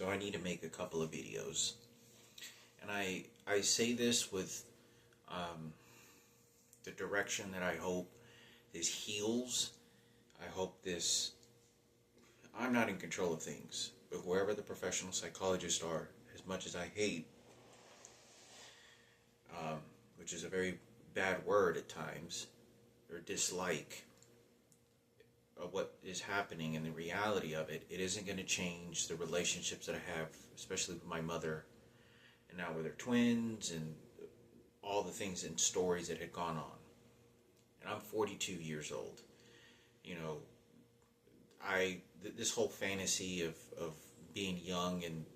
So I need to make a couple of videos. And I say this with the direction that I hope this heals. I hope this... I'm not in control of things, but whoever the professional psychologists are, as much as I hate, which is a very bad word at times, or dislike of what is happening and the reality of it, it isn't going to change the relationships that I have, especially with my mother, and now with her twins, and all the things and stories that had gone on. And I'm 42 years old. You know, this whole fantasy of being young and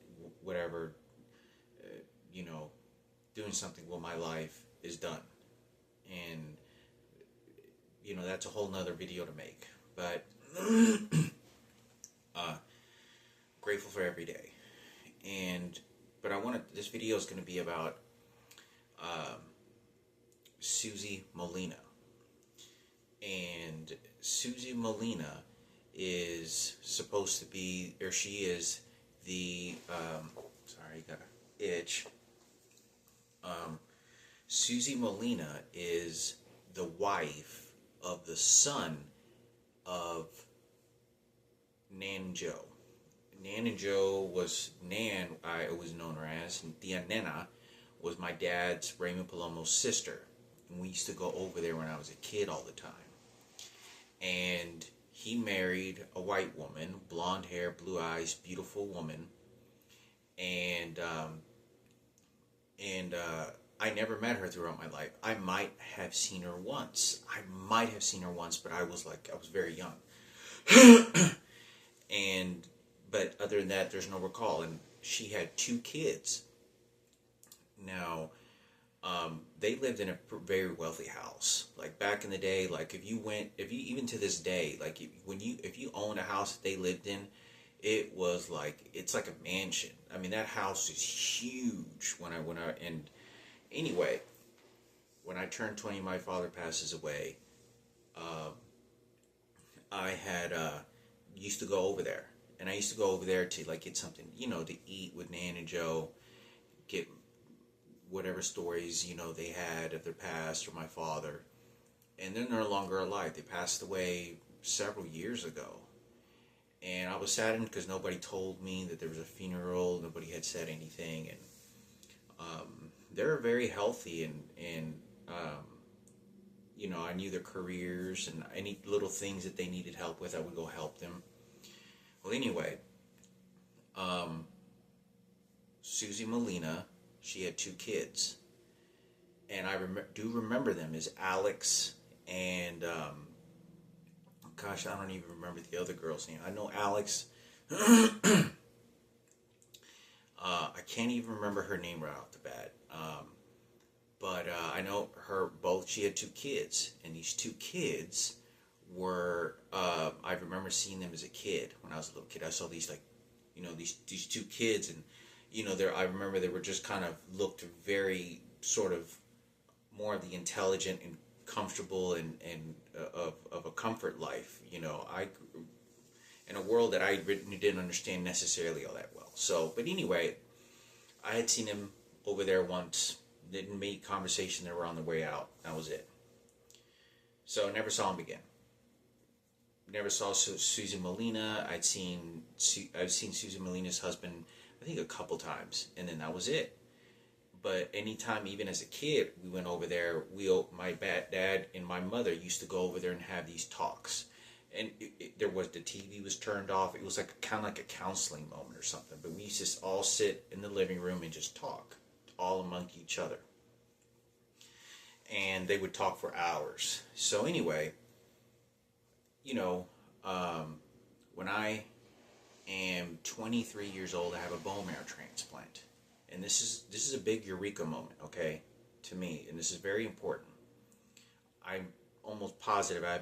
whatever, you know, doing something with my life is done. And, you know, that's a whole nother video to make. But grateful for every day. But this video is going to be about Susie Molina. And Susie Molina is supposed to be, or she is the, sorry, got an itch. Susie Molina is the wife of the son of Nan and Joe. Nan and Joe was, Nan, I was known her as, Tia Nena, was my dad's, Raymond Palomo's sister. And we used to go over there when I was a kid all the time. And he married a white woman, blonde hair, blue eyes, beautiful woman. And I never met her throughout my life. I might have seen her once. But I was very young. But other than that, there's no recall. And she had 2 kids. Now, they lived in a very wealthy house. Like back in the day, like even to this day, like if you owned a house that they lived in, it's like a mansion. I mean, that house is huge. Anyway, when I turned 20, my father passes away. I had used to go over there, and I used to go over there to like get something, to eat with Nan and Joe, get whatever stories they had of their past or my father. And they're no longer alive. They passed away several years ago, and I was saddened because nobody told me that there was a funeral. Nobody had said anything, and they're very healthy, and I knew their careers, and any little things that they needed help with, I would go help them. Well, anyway, Susie Molina, she had 2 kids, and I do remember them as Alex and, gosh, I don't even remember the other girl's name. I know Alex. I can't even remember her name right off the bat. But I know her both. She had 2 kids, and these 2 kids were. I remember seeing them as a kid when I was a little kid. I saw these these 2 kids, and I remember they were just kind of looked very sort of more of the intelligent and comfortable and of a comfort life. I in a world that I didn't understand necessarily all that well. So, but anyway, I had seen them over there once. Didn't make conversation. They were on the way out. That was it. So I never saw them again. Never saw Susie Molina. I've seen Susie Molina's husband, I think, a couple times, and then that was it. But anytime, even as a kid, we went over there. My dad and my mother used to go over there and have these talks. And the TV was turned off. It was like kind of like a counseling moment or something. But we used to all sit in the living room and just talk, all among each other. And they would talk for hours. So anyway, when I am 23 years old, I have a bone marrow transplant. And this is a big eureka moment, okay, to me. And this is very important. I'm almost positive I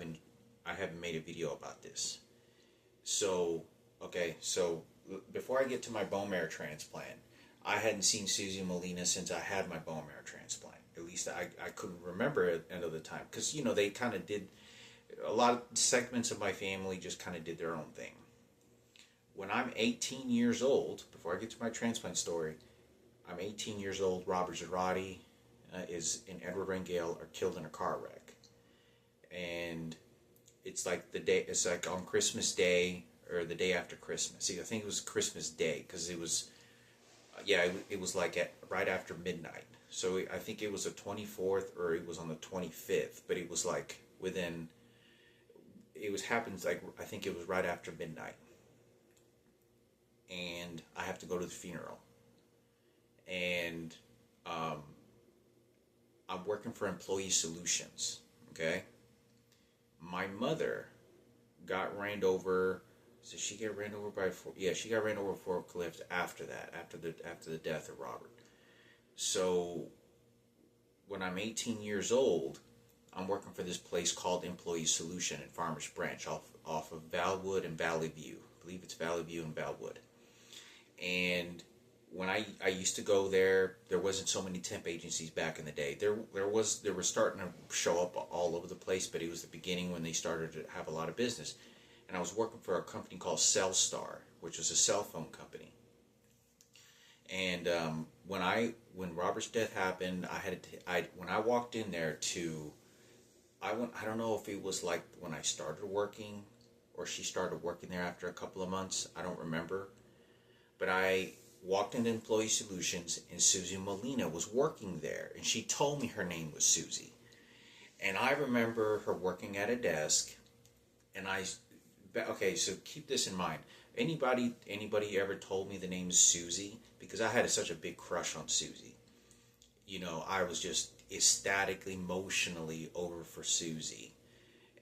haven't made a video about this. So before I get to my bone marrow transplant, I hadn't seen Susie Molina since I had my bone marrow transplant. At least I couldn't remember it another time. Because, they kind of did, a lot of segments of my family just kind of did their own thing. when I'm 18 years old, before I get to my transplant story, I'm 18 years old. Robert Girardi is in Edward Rangel are killed in a car wreck, and it's like the day. It's like on Christmas Day or the day after Christmas. See, I think it was Christmas Day because it was, yeah, it was like at right after midnight. So I think it was the 24th or it was on the 25th, but it was like within. It was happens like I think it was right after midnight, and I have to go to the funeral, and um, I'm working for Employee Solutions. Okay, my mother got ran over. So she got ran over by yeah, she got ran over for forklift after that, after the death of Robert. So when I'm 18 years old, I'm working for this place called Employee Solution in Farmers Branch off of Valwood and Valley View. I believe it's Valley View and Valwood. And when I used to go there, there wasn't so many temp agencies back in the day. There were starting to show up all over the place, but it was the beginning when they started to have a lot of business. And I was working for a company called Cellstar, which was a cell phone company. And when Robert's death happened, when I walked in there I don't know if it was like when I started working or she started working there after a couple of months. I don't remember. But I walked into Employee Solutions and Susie Molina was working there. And she told me her name was Susie. And I remember her working at a desk. And okay, so keep this in mind. Anybody ever told me the name is Susie? Because I had such a big crush on Susie. You know, I was just ecstatically, emotionally over for Susie.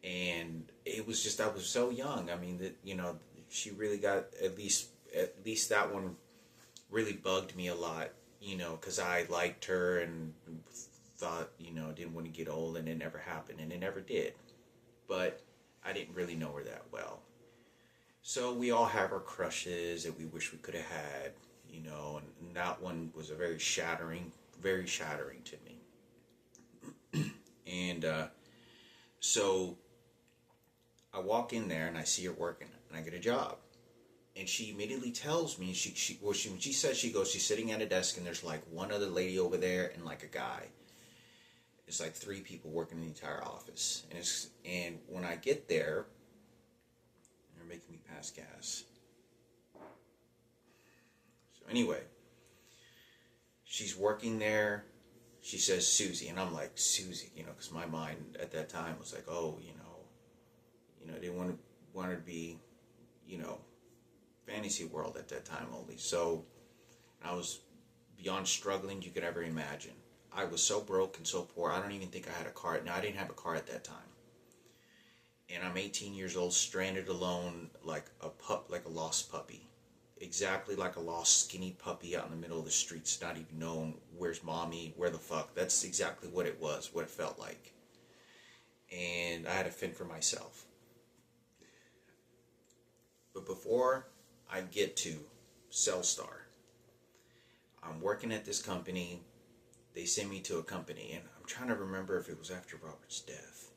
And it was just, I was so young. I mean, that, you know, she really got, at least that one really bugged me a lot, you know, because I liked her and thought, you know, didn't want to get old, and it never happened, and it never did. But I didn't really know her that well. So we all have our crushes that we wish we could have had, you know, and that one was a very shattering to me. And so I walk in there and I see her working, and I get a job. And she immediately tells me, when she says, she's sitting at a desk and there's like one other lady over there and like a guy. It's like 3 people working in the entire office. And when I get there, they're making me pass gas. So anyway, she's working there. She says Susie, and I'm like, Susie, you know, because my mind at that time was like, oh, you know, I didn't want to be, you know, fantasy world at that time only. So I was beyond struggling you could ever imagine. I was so broke and so poor. I don't even think I had a car. No, I didn't have a car at that time. And I'm 18 years old, stranded alone, like a lost puppy. Exactly like a lost skinny puppy out in the middle of the streets, not even knowing where's mommy, where the fuck. That's exactly what it was, what it felt like. And I had to fend for myself. But before I get to Cellstar, I'm working at this company. They send me to a company, and I'm trying to remember if it was after Robert's death.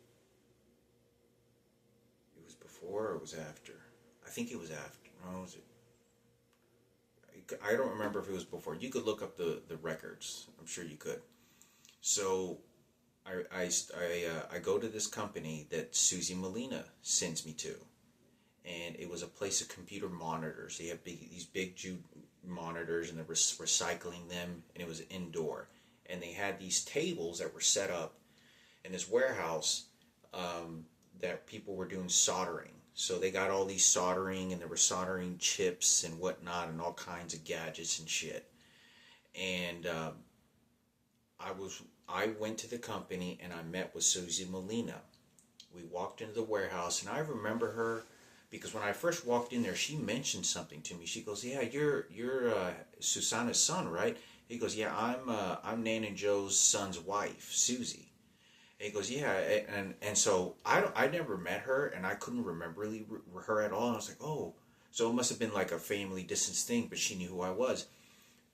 It was before or it was after? I think it was after. No, was it? I don't remember if it was before. You could look up the records. I'm sure you could. So I go to this company that Susie Molina sends me to. And it was a place of computer monitors. They have these big monitors, and they were recycling them, and it was indoor. And they had these tables that were set up in this warehouse that people were doing soldering. So they got all these soldering, and there were soldering chips and whatnot, and all kinds of gadgets and shit. And I went to the company, and I met with Susie Molina. We walked into the warehouse, and I remember her because when I first walked in there, she mentioned something to me. She goes, "Yeah, you're Susanna's son, right?" He goes, "Yeah, I'm Nan and Joe's son's wife, Susie." And he goes, "Yeah," and so I never met her, and I couldn't remember really her at all. And I was like, "Oh," so it must have been like a family distance thing, but she knew who I was,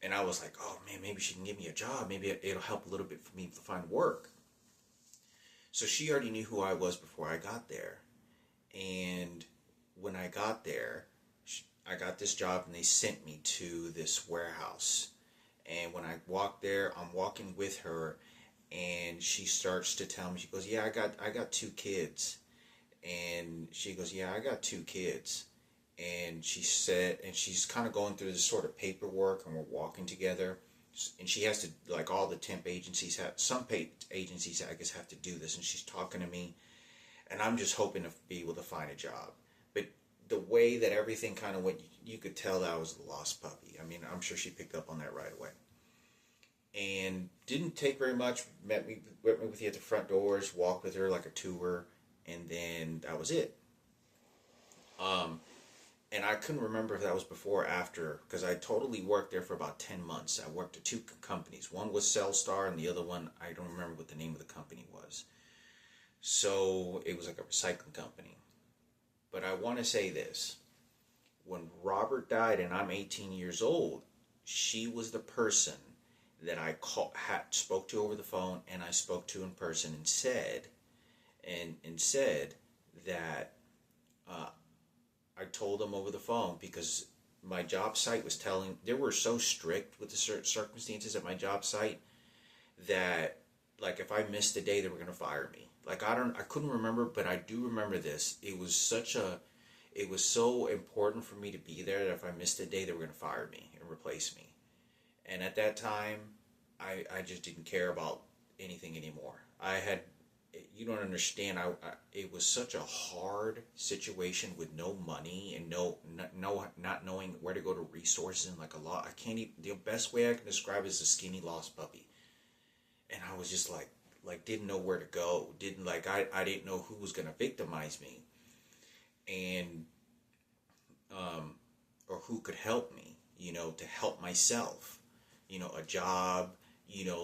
and I was like, "Oh man, maybe she can give me a job. Maybe it'll help a little bit for me to find work." So she already knew who I was before I got there, and when I got there, I got this job and they sent me to this warehouse. And when I walked there, I'm walking with her, and she starts to tell me, she goes, "Yeah, I got two kids." And she goes, "Yeah, I got two kids." And she said, and she's kind of going through this sort of paperwork, and we're walking together. And she has to, like all the temp agencies have, some agencies I guess have to do this. And she's talking to me, and I'm just hoping to be able to find a job. But the way that everything kind of went, you could tell that I was the lost puppy. I mean, I'm sure she picked up on that right away. And didn't take very much. Met me with you at the front doors, walked with her like a tour, and then that was it. Um, and I couldn't remember if that was before or after, because I totally worked there for about 10 months. I worked at two companies. One was Cellstar, and the other one, I don't remember what the name of the company was. So it was like a recycling company. But I want to say this. When Robert died and I'm 18 years old, she was the person that spoke to over the phone, and I spoke to in person, and said that uh, I told them over the phone, because my job site was telling, they were so strict with the circumstances at my job site that, like, if I missed a day, they were going to fire me. Like, I couldn't remember, but I do remember this. It was so important for me to be there that if I missed a day, they were going to fire me and replace me. And at that time, I just didn't care about anything anymore. You don't understand. It was such a hard situation with no money and not knowing where to go to resources, and like a lot. I can't even, the best way I can describe it is a skinny lost puppy. And I was just like didn't know where to go. I didn't know who was gonna victimize me, and or who could help me. To help myself. A job.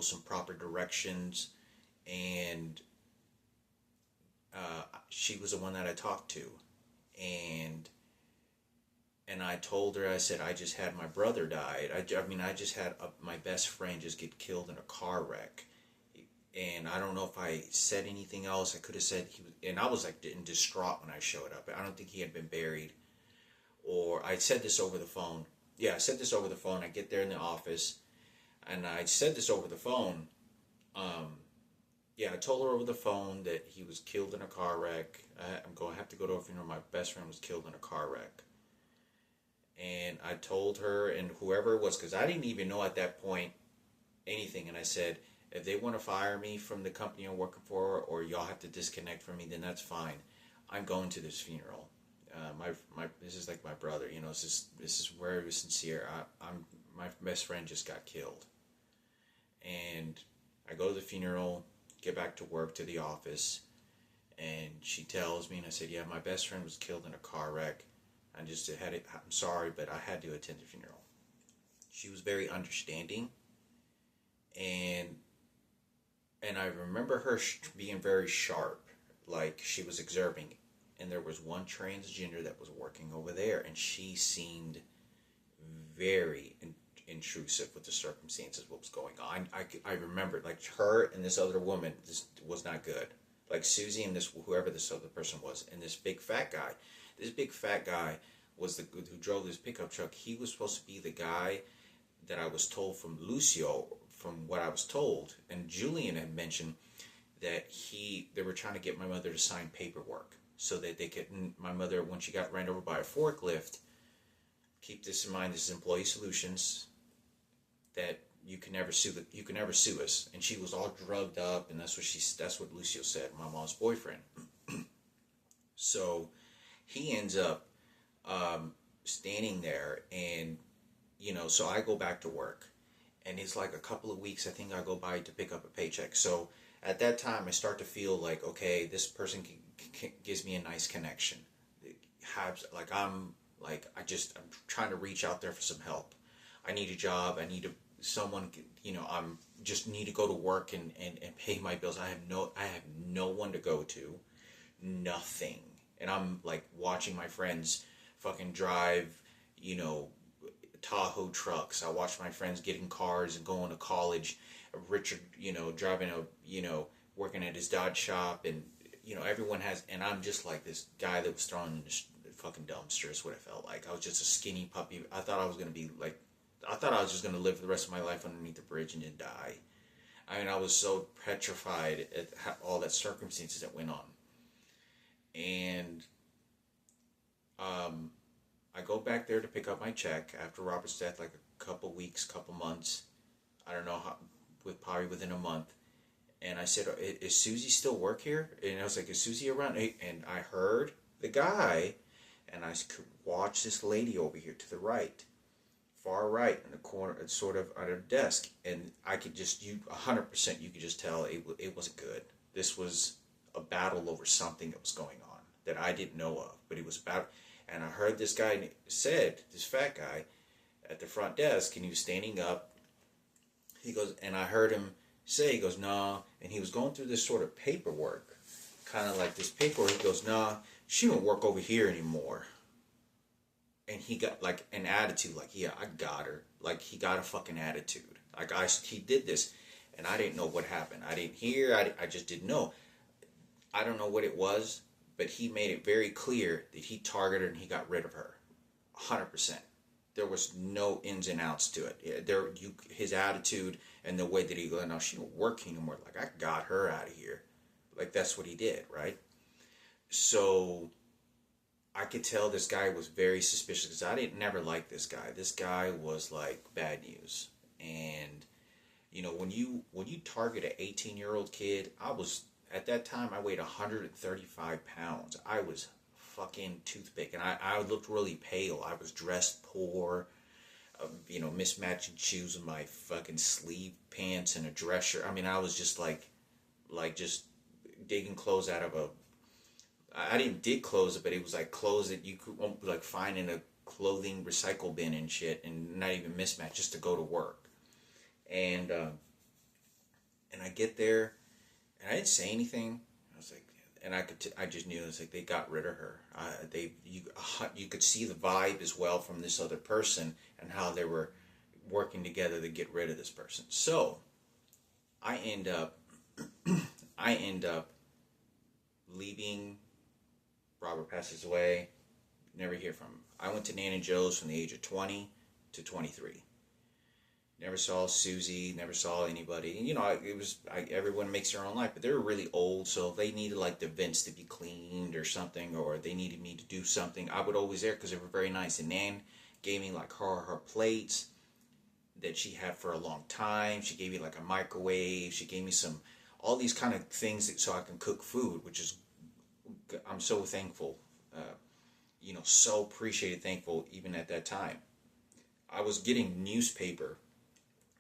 Some proper directions, and she was the one that I talked to, and I told her, I said, I just had my brother died. I mean, I just had my best friend just get killed in a car wreck. And I don't know if I said anything else. I could have said he was, and I was like in distraught when I showed up. I don't think he had been buried. Or I said this over the phone. Yeah, I said this over the phone. I get there in the office, and I said this over the phone. Um, yeah, I told her over the phone that he was killed in a car wreck. I'm going to have to go to a funeral. My best friend was killed in a car wreck. And I told her, and whoever it was, because I didn't even know at that point anything. And I said, if they want to fire me from the company I'm working for, or y'all have to disconnect from me, then that's fine. I'm going to this funeral. This is like my brother. This is very sincere. My best friend just got killed, and I go to the funeral, get back to work, to the office, and she tells me, and I said, yeah, my best friend was killed in a car wreck. I'm sorry, but I had to attend the funeral. She was very understanding, and I remember her being very sharp, like she was observing. And there was one transgender that was working over there, and she seemed very intrusive with the circumstances, what was going on. I remembered, like, her and this other woman, this was not good. Like Susie and this, whoever this other person was, and this big fat guy. This big fat guy was who drove this pickup truck. He was supposed to be the guy that I was told from Lucio, from what I was told. And Julian had mentioned that they were trying to get my mother to sign paperwork so that they could, my mother, when she got ran over by a forklift, keep this in mind, this is Employee Solutions, that you can never sue us. And she was all drugged up, and that's what Lucio said, my mom's boyfriend. So he ends up standing there, and so I go back to work, and it's like a couple of weeks, I think I go by to pick up a paycheck. So at that time I start to feel like, okay, this person gives me a nice connection. I'm trying to reach out there for some help. I need a job. I need someone. I'm just need to go to work and pay my bills. I have no one to go to, nothing. And I'm like watching my friends fucking drive, Tahoe trucks. I watch my friends getting cars and going to college. Richard, driving working at his Dodge shop, and everyone has, and I'm just like this guy that was thrown in the fucking dumpster is what it felt like. I was just a skinny puppy. I thought I was going to be like, I thought I was just going to live the rest of my life underneath the bridge and then die. I mean, I was so petrified at all that circumstances that went on. And I go back there to pick up my check after Robert's death, like a couple weeks, couple months. I don't know how, probably within a month. And I said, is Susie still work here? And I was like, is Susie around? And I heard the guy, and I could watch this lady over here to the right, far right in the corner, sort of at her desk. And I could just, 100%, you could just tell it wasn't good. This was a battle over something that was going on that I didn't know of, but it was about. And I heard this guy said, this fat guy, at the front desk, and he was standing up. He goes, and I heard him say, he goes, nah, and he was going through this sort of paperwork, kind of like this paperwork. He goes, nah, she don't work over here anymore. And he got like an attitude, like, yeah, I got her. Like, he got a fucking attitude. Like, he did this, and I didn't know what happened. I didn't hear, I just didn't know. I don't know what it was, but he made it very clear that he targeted her and he got rid of her. 100%. There was no ins and outs to it. His attitude and the way that he goes, no, she don't work anymore. Like, I got her out of here. Like, that's what he did, right? So I could tell this guy was very suspicious because I didn't never like this guy. This guy was like bad news. And you know, when you target an 18-year-old kid, at that time I weighed 135 pounds. I was fucking toothpick, and I looked really pale. I was dressed poor, mismatching shoes with my fucking sleeve pants and a dress shirt. I mean, I was just like just digging clothes out of a. I didn't dig clothes, but it was like clothes that you could like find in a clothing recycle bin and shit, and not even mismatched, just to go to work. And I get there, and I didn't say anything. I was like, and I just knew, it's like they got rid of her. You could see the vibe as well from this other person and how they were working together to get rid of this person. So I end up leaving. Robert passes away. Never hear from him. I went to Nan and Joe's from the age of 20 to 23. Never saw Susie, never saw anybody. And, everyone makes their own life, but they were really old, so they needed, like, the vents to be cleaned or something, or they needed me to do something. I would always there because they were very nice. And Nan gave me, like, her plates that she had for a long time. She gave me, like, a microwave. She gave me all these kind of things so I can cook food, which is, I'm so thankful. So appreciated, thankful, even at that time. I was getting newspaper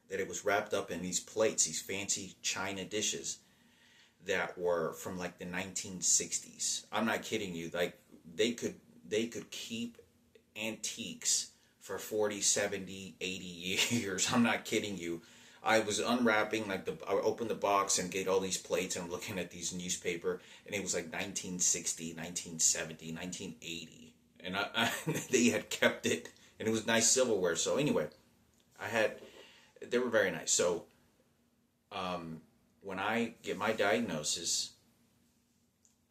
that it was wrapped up in these plates, these fancy china dishes that were from like the 1960s. I'm not kidding you. Like, they could keep antiques for 40, 70, 80 years. I'm not kidding you. I was unwrapping, I opened the box and get all these plates, and I'm looking at these newspaper, and it was like 1960, 1970, 1980. And they had kept it, and it was nice silverware. So anyway, they were very nice. So when I get my diagnosis,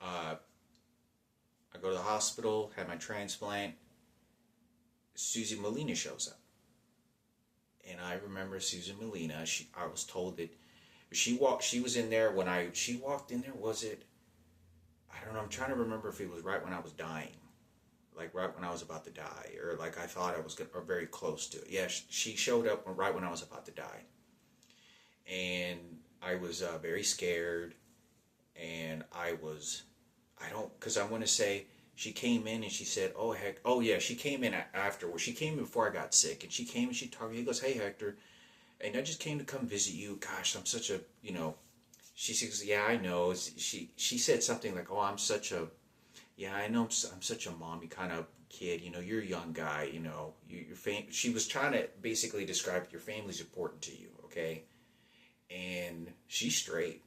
I go to the hospital, have my transplant. Susie Molina shows up. And I remember Susie Molina. I was told that she was in there when she walked in there. Was it? I don't know. I'm trying to remember if it was right when I was dying, like right when I was about to die, or like I thought I was or very close to it. Yeah, she showed up right when I was about to die, and I was very scared, and because I want to say. She came in and she said, she came in afterwards. She came before I got sick, and she came and she talked to me. He goes, hey, Hector, and I just came to come visit you. Gosh, I'm such a, she says, yeah, I know. She said something like, I know I'm such a mommy kind of kid. You're a young guy, she was trying to basically describe your family's important to you, okay? And she's straight.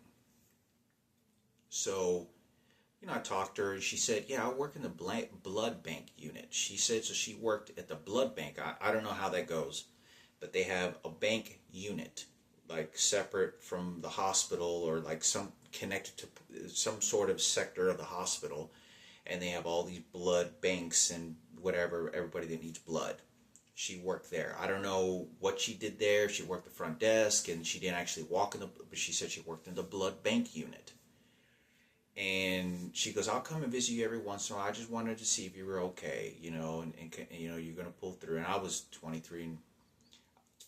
So, I talked to her, and she said, yeah, I work in the blood bank unit. She said, so she worked at the blood bank. I don't know how that goes, but they have a bank unit, like separate from the hospital, or like some connected to some sort of sector of the hospital. and they have all these blood banks and whatever, everybody that needs blood. She worked there. I don't know what she did there. She worked the front desk, and she didn't actually walk in the, but she said she worked in the blood bank unit. And she goes, I'll come and visit you every once in a while. I just wanted to see if you were okay, and you know, you're going to pull through. And I was 23, and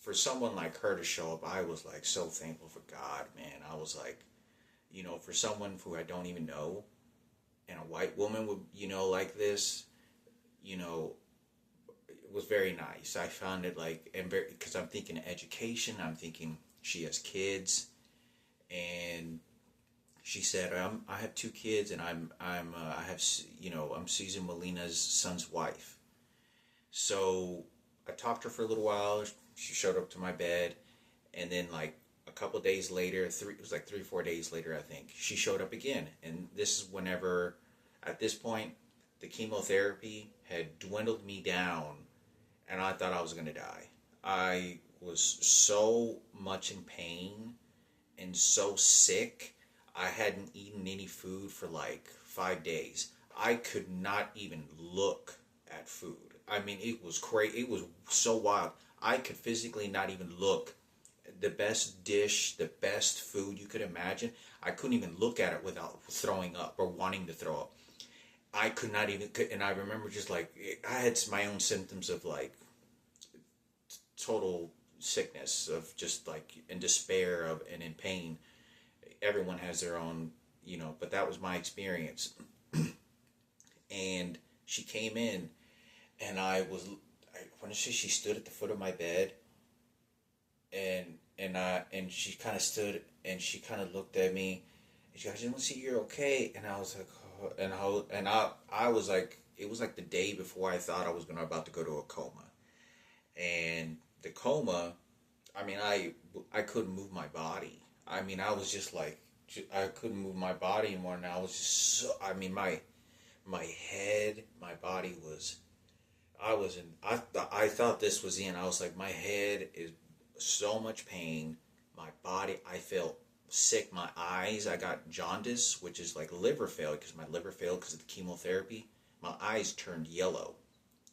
for someone like her to show up, I was like so thankful for God, man. I was like, for someone who I don't even know, and a white woman would, like this, it was very nice. I found it like, and because I'm thinking education, I'm thinking she has kids, and she said, I have two kids, and I have, I'm Susie Molina's son's wife. So I talked to her for a little while. She showed up to my bed, and then like a couple of days later, it was like 3 or 4 days later, I think, she showed up again. And this is whenever, at this point, the chemotherapy had dwindled me down, and I thought I was going to die. I was so much in pain and so sick. I hadn't eaten any food for like 5 days. I could not even look at food. I mean, it was crazy. It was so wild. I could physically not even look. The best dish, the best food you could imagine, I couldn't even look at it without throwing up or wanting to throw up. I could not even, and I remember just like, I had my own symptoms of like total sickness, of just like in despair of and in pain. Everyone has their own, but that was my experience. And she came in, and I want to say she stood at the foot of my bed, and she kind of stood, and she kind of looked at me, and she goes, "I just want to see you're okay." And I was like, oh, I was like, it was like the day before I thought I was about to go to a coma, and the coma, I mean, I couldn't move my body. I mean, I was just like, I couldn't move my body anymore, and I was just so, I mean, my head, my body was, I thought this was in. I was like, my head is so much pain. My body, I felt sick. My eyes, I got jaundice, which is like liver failure, because my liver failed because of the chemotherapy. My eyes turned yellow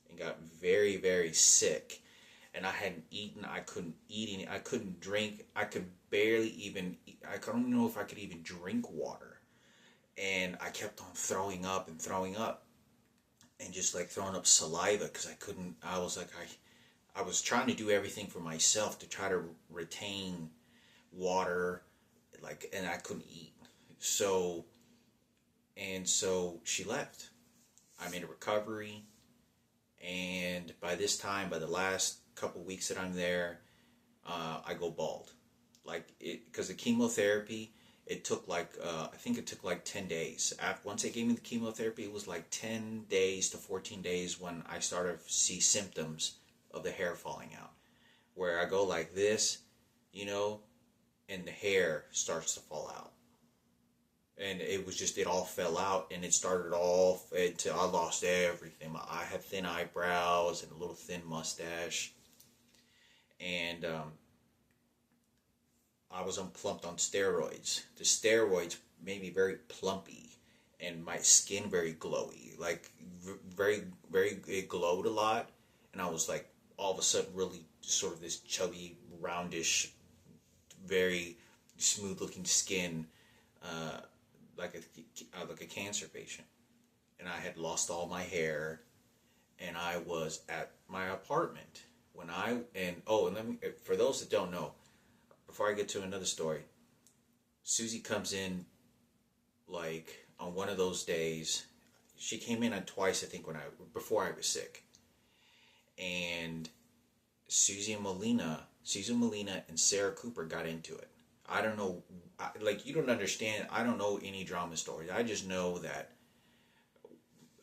and got very, very sick. And I hadn't eaten. I couldn't eat any. I couldn't drink. I could barely even. I don't know if I could even drink water. And I kept on throwing up, and just like throwing up saliva, because I couldn't. I was like, I was trying to do everything for myself to try to retain water, like, and I couldn't eat. So she left. I'm in a recovery, and by this time, by the last couple weeks that I'm there, I go bald. Like, because the chemotherapy, it took like, I think it took like 10 days. Once they gave me the chemotherapy, it was like 10 days to 14 days when I started to see symptoms of the hair falling out. Where I go like this, and the hair starts to fall out. And it was just, it all fell out, and it started all, until I lost everything. I had thin eyebrows and a little thin mustache. And I was plumped on steroids. The steroids made me very plumpy, and my skin very glowy. Like, very, very, it glowed a lot. And I was like, all of a sudden, really sort of this chubby, roundish, very smooth looking skin, like a cancer patient. And I had lost all my hair, and I was at my apartment and let me, for those that don't know, before I get to another story, Susie comes in like on one of those days. She came in on twice, I think, before I was sick. And Susie Molina and Sarah Cooper got into it. I don't know, like, you don't understand. I don't know any drama stories. I just know that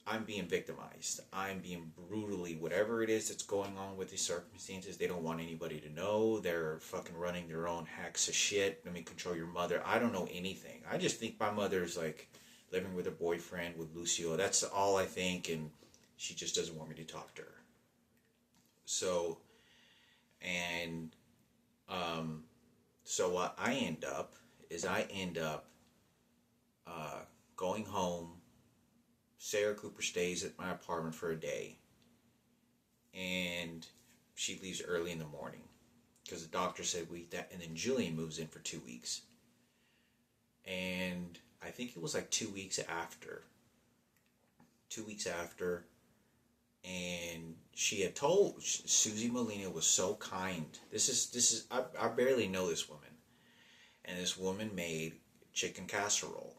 I'm being victimized. I'm being brutally, whatever it is that's going on with these circumstances, they don't want anybody to know. They're fucking running their own hacks of shit. Let me control your mother. I don't know anything. I just think my mother's like living with her boyfriend, with Lucio. That's all I think, and she just doesn't want me to talk to her. So, and, so what I end up going home, Sarah Cooper stays at my apartment for a day, and she leaves early in the morning because the doctor said we that, and then Julian moves in for 2 weeks, and I think it was like 2 weeks after. 2 weeks after, and she had told Susie Molina was so kind. This is I barely know this woman, and this woman made chicken casserole,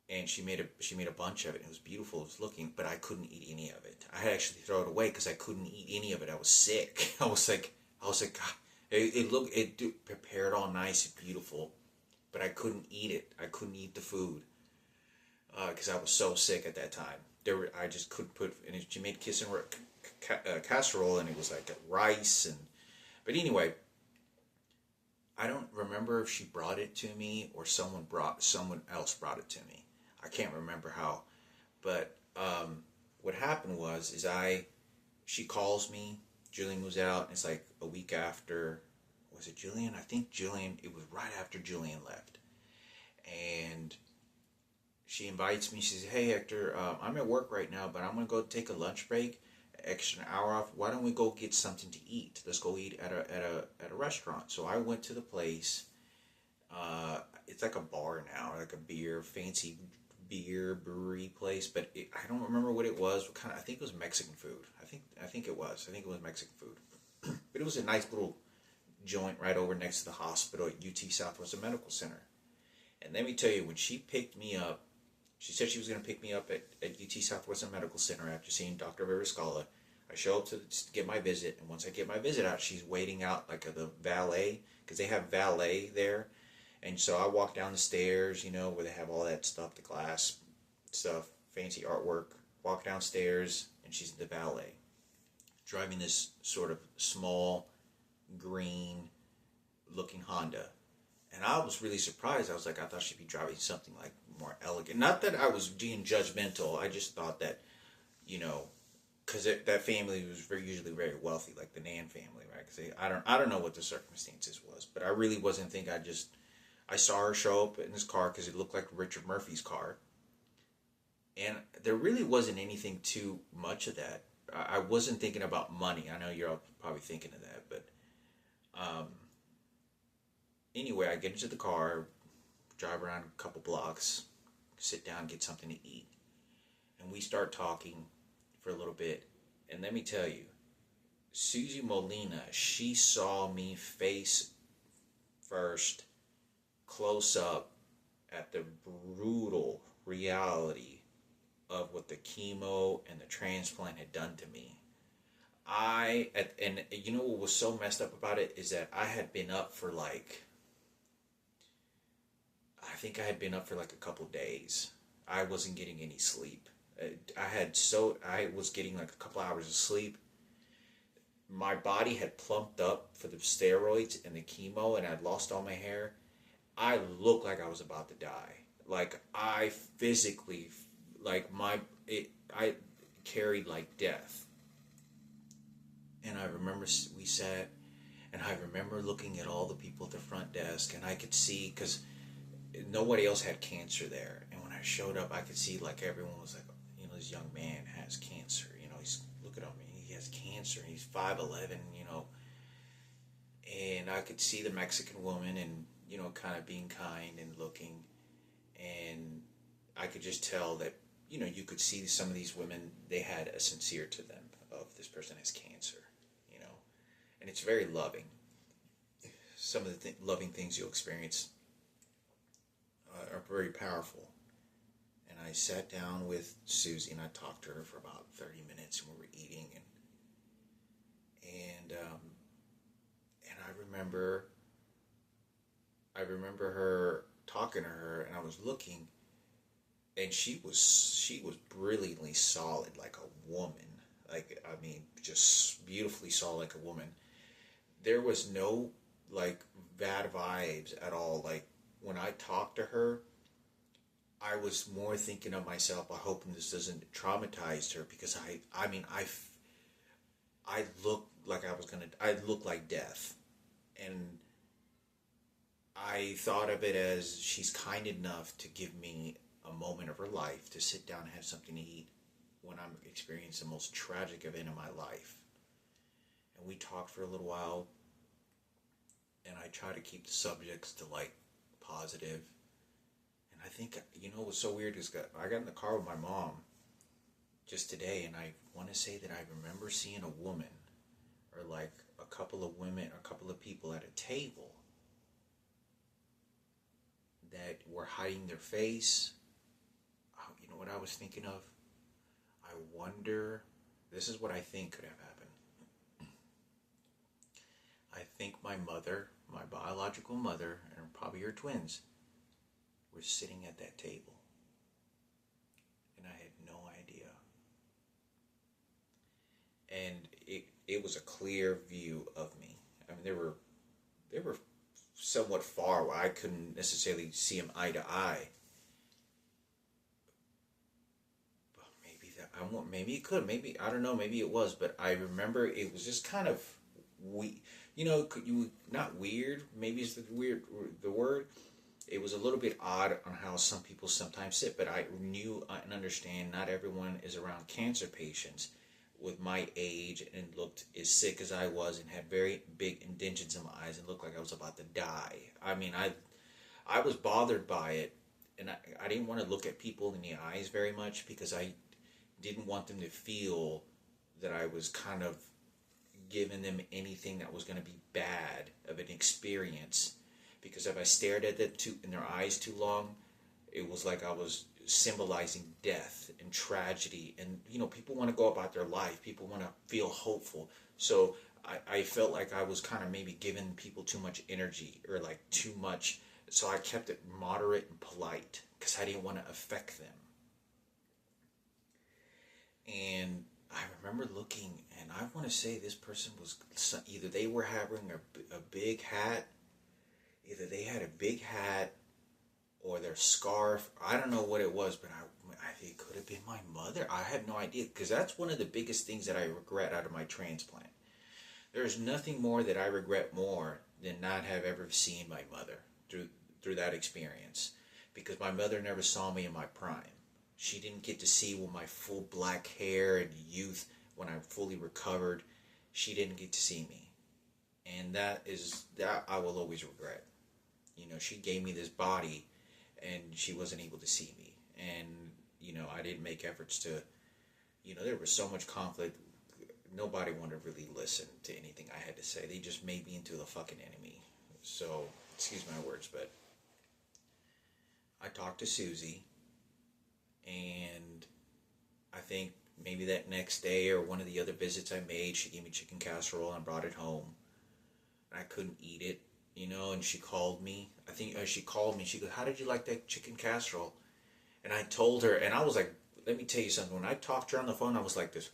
and she made a bunch of it. It was beautiful. It was looking, but I couldn't eat any of it. I had actually throw it away because I couldn't eat any of it. I was sick. I was like, God, it looked prepared all nice and beautiful, but I couldn't eat it. I couldn't eat the food because I was so sick at that time. I just couldn't put. And she made casserole, and it was like a rice and. But anyway, I don't remember if she brought it to me or someone else brought it to me. I can't remember how, but what happened is she calls me. Julian moves out, and it's like a week after. Was it Julian? I think Julian. It was right after Julian left, and she invites me. She says, "Hey Hector, I'm at work right now, but I'm gonna go take a lunch break, extra hour off. Why don't we go get something to eat? Let's go eat at a restaurant." So I went to the place. It's like a bar now, like a fancy beer brewery place, but I don't remember what it was. What kind of? I think it was Mexican food. I think it was. I think it was Mexican food, but it was a nice little joint right over next to the hospital at UT Southwestern Medical Center. And let me tell you, when she picked me up, she said she was going to pick me up at UT Southwestern Medical Center after seeing Dr. Veriscala. I show up to get my visit, and once I get my visit out, she's waiting out like the valet, because they have valet there. And so I walk down the stairs, where they have all that stuff, the glass stuff, fancy artwork. Walk downstairs, and she's the valet, driving this sort of small, green-looking Honda. And I was really surprised. I was like, I thought she'd be driving something like more elegant. Not that I was being judgmental. I just thought that, because that family was usually very wealthy, like the Nan family, right? Because I don't know what the circumstances was, but I really wasn't thinking. I saw her show up in this car because it looked like Richard Murphy's car, and there really wasn't anything too much of that. I wasn't thinking about money. I know you're all probably thinking of that, but anyway, I get into the car, drive around a couple blocks, sit down, get something to eat, and we start talking for a little bit. And let me tell you, Susie Molina, she saw me face first, close up, at the brutal reality of what the chemo and the transplant had done to me. And you know what was so messed up about it is that I had been up for I think I had been up for like a couple days. I wasn't getting any sleep. I was getting like a couple hours of sleep. My body had plumped up for the steroids and the chemo, and I'd lost all my hair. I looked like I was about to die. Like I physically, I carried like death. And I remember we sat, and I remember looking at all the people at the front desk, and I could see, because nobody else had cancer there. And when I showed up, I could see like everyone was like, this young man has cancer. He's looking at me. He has cancer. And he's 5'11", And I could see the Mexican woman and, kind of being kind and looking. And I could just tell that, you could see some of these women, they had a sincere to them of this person has cancer, And it's very loving. Some of the loving things you'll experience are very powerful. And I sat down with Susie and I talked to her for about 30 minutes, and we were eating, and I remember her talking to her, and I was looking, and she was brilliantly solid, like a woman. Just beautifully solid like a woman. There was no bad vibes at all. Like when I talked to her, I was more thinking of myself, I hope this doesn't traumatize her, because I looked like I looked like death. And I thought of it as she's kind enough to give me a moment of her life to sit down and have something to eat when I'm experiencing the most tragic event in my life. And we talked for a little while, and I try to keep the subjects to like positive. And I think, what's so weird is I got in the car with my mom just today, and I want to say that I remember seeing a woman, or like a couple of women, a couple of people at a table that were hiding their face. Oh, you know what I was thinking of? I wonder, this is what I think could have happened. I think my mother, my biological mother, and probably her twins, were sitting at that table. And I had no idea. And it was a clear view of me. I mean, they were somewhat far where I couldn't necessarily see them eye to eye. But maybe it could, maybe, I don't know, maybe it was, but I remember it was just kind of not weird, maybe it's the word. It was a little bit odd on how some people sometimes sit, but I knew and understand not everyone is around cancer patients with my age and looked as sick as I was and had very big indentions in my eyes and looked like I was about to die. I mean, I was bothered by it, and I didn't want to look at people in the eyes very much because I didn't want them to feel that I was kind of giving them anything that was going to be bad of an experience. Because if I stared at them in their eyes too long, it was like I was symbolizing death and tragedy. And, people want to go about their life. People want to feel hopeful. So I felt like I was kind of maybe giving people too much energy or like too much. So I kept it moderate and polite because I didn't want to affect them. And I remember looking, and I want to say this person was, either they were having a big hat, either they had a big hat or their scarf. I don't know what it was, but it could have been my mother. I have no idea, because that's one of the biggest things that I regret out of my transplant. There's nothing more that I regret more than not have ever seen my mother through that experience, because my mother never saw me in my prime. She didn't get to see with my full black hair and youth when I'm fully recovered. She didn't get to see me. And that I will always regret. She gave me this body and she wasn't able to see me. And, I didn't make efforts to, there was so much conflict. Nobody wanted to really listen to anything I had to say. They just made me into the fucking enemy. So, excuse my words, but I talked to Susie, and I think maybe that next day or one of the other visits I made, she gave me chicken casserole and I brought it home. And I couldn't eat it, and she called me. I think she called me. She goes, "How did you like that chicken casserole?" And I told her, and I was like, let me tell you something. When I talked to her on the phone, I was like this.